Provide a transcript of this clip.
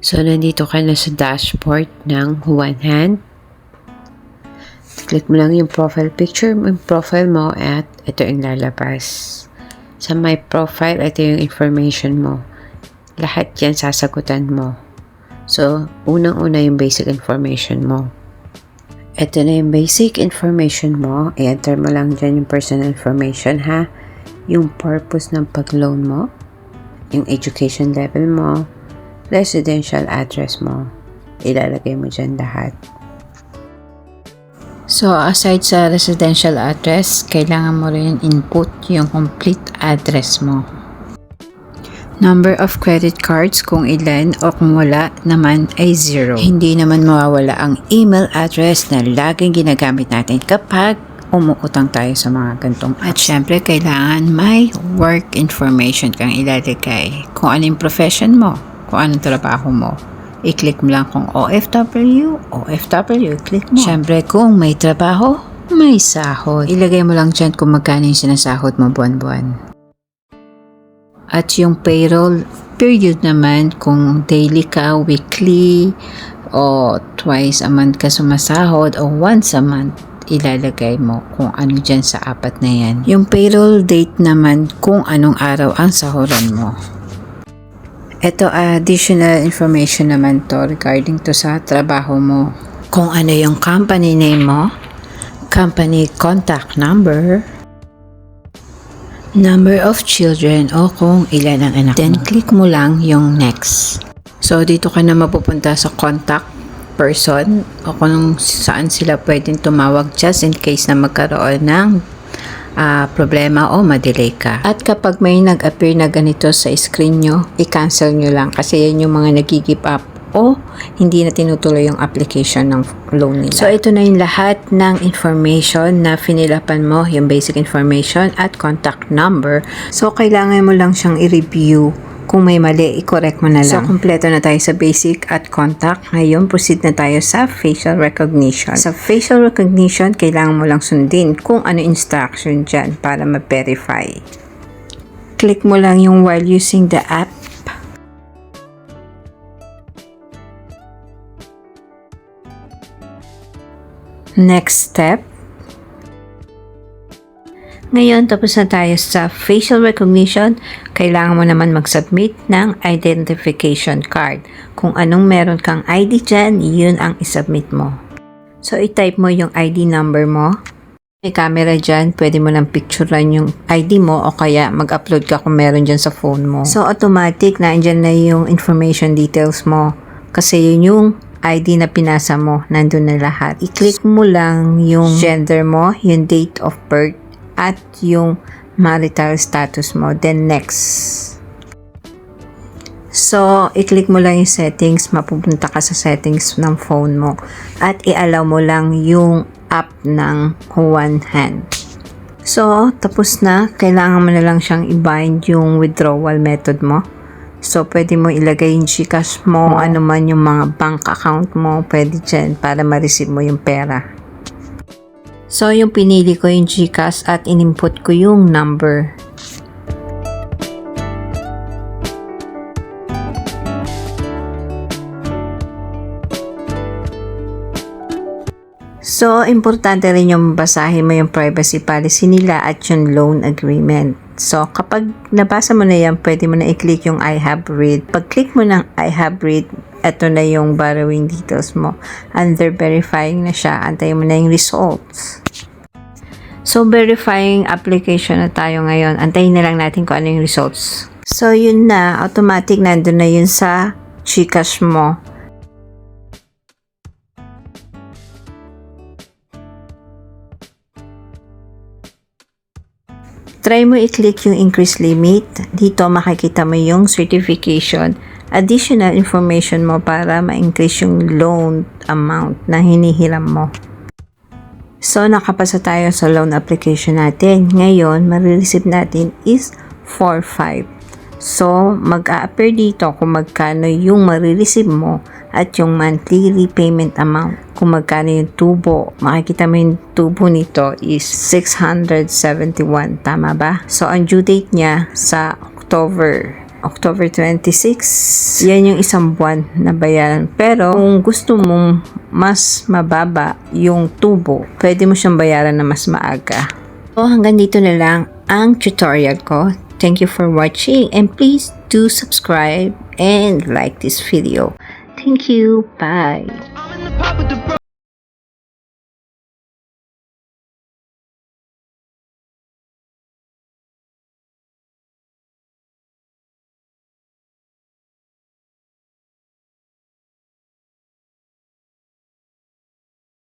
So, nandito ka na sa dashboard ng One Hand. Click mo lang yung profile picture, yung profile mo at ito yung lalabas. Sa my profile, ito yung information mo. Lahat yan sasagutan mo. So, unang-una yung basic information mo. Ito na yung basic information mo. I-enter mo lang dyan yung personal information ha. Yung purpose ng pag-loan mo. Yung education level mo. Residential address mo. Ilalagay mo dyan lahat. So, aside sa residential address, kailangan mo rin input yung complete address mo. Number of credit cards kung ilan o kung wala naman ay 0. Hindi naman mawawala ang email address na laging ginagamit natin kapag umuutang tayo sa mga gantong apps. At syempre, kailangan may work information kang ilalagay. Kung anong profession mo, kung anong trabaho mo. I-click mo lang kung OFW, click mo. Syempre, kung may trabaho, may sahod. Ilagay mo lang dyan kung magkano yung sinasahod mo buwan-buwan. At yung payroll period naman, kung daily ka, weekly, o twice a month ka sumasahod, o once a month, ilalagay mo kung ano dyan sa apat na yan. Yung payroll date naman, kung anong araw ang sahuran mo. Ito, additional information naman to regarding to sa trabaho mo. Kung ano yung company name mo, company contact number, number of children o kung ilan ang anak mo. Then, click mo lang yung next. So, dito ka na mapupunta sa contact person o kung saan sila pwedeng tumawag just in case na magkaroon ng problema o madelay ka. At kapag may nag-appear na ganito sa screen nyo, i-cancel nyo lang kasi yan yung mga nag-give up o hindi na tinutuloy yung application ng loan nila. So, ito na yung lahat ng information na finilapan mo, yung basic information at contact number. So, kailangan mo lang siyang i-review. Kung may mali, i-correct mo na lang. So, kompleto na tayo sa basic at contact. Ngayon, proceed na tayo sa facial recognition. Sa facial recognition, kailangan mo lang sundin kung ano instruction dyan para ma-verify. Click mo lang yung while using the app. Next step. Ngayon, tapos na tayo sa facial recognition, kailangan mo naman mag-submit ng identification card. Kung anong meron kang ID dyan, yun ang isubmit mo. So, i-type mo yung ID number mo. May camera dyan, pwede mo nang picturean yung ID mo o kaya mag-upload ka kung meron dyan sa phone mo. So, automatic na andyan na yung information details mo. Kasi yun yung ID na pinasa mo, nandun na lahat. I-click mo lang yung gender mo, yung date of birth, at yung marital status mo. Then, next. So, i-click mo lang yung settings. Mapupunta ka sa settings ng phone mo. At i-allow mo lang yung app ng One Hand. So, tapos na. Kailangan mo na lang siyang i-bind yung withdrawal method mo. So, pwede mo ilagay yung GCash mo, ano man yung mga bank account mo, pwede dyan para ma-receive mo yung pera. So, yung pinili ko yung GCash at in-input ko yung number. So, importante rin yung basahin mo yung privacy policy nila at yung loan agreement. So, kapag nabasa mo na yan, pwede mo na i-click yung I have read. Pag-click mo ng I have read, eto na yung borrowing details mo. Under verifying na siya, antayin mo na yung results. So, verifying application na tayo ngayon. Antayin na lang natin kung ano yung results. So, yun na. Automatic nandun na yun sa GCash mo. Try mo i-click yung increase limit. Dito makikita mo yung certification, additional information mo para ma-increase yung loan amount na hinihiram mo. So, nakapasa tayo sa loan application natin. Ngayon, marireceive natin is 4.5. So, mag-a-appear dito kung magkano yung marireceive mo at yung monthly repayment amount. Kung magkano yung tubo. Makikita mo yung tubo nito is 671. Tama ba? So, ang due date niya sa October October 26, yan yung isang buwan na bayaran. Pero kung gusto mong mas mababa yung tubo, pwede mo siyang bayaran na mas maaga. So hanggang dito na lang ang tutorial ko. Thank you for watching and please do subscribe and like this video. Thank you. Bye.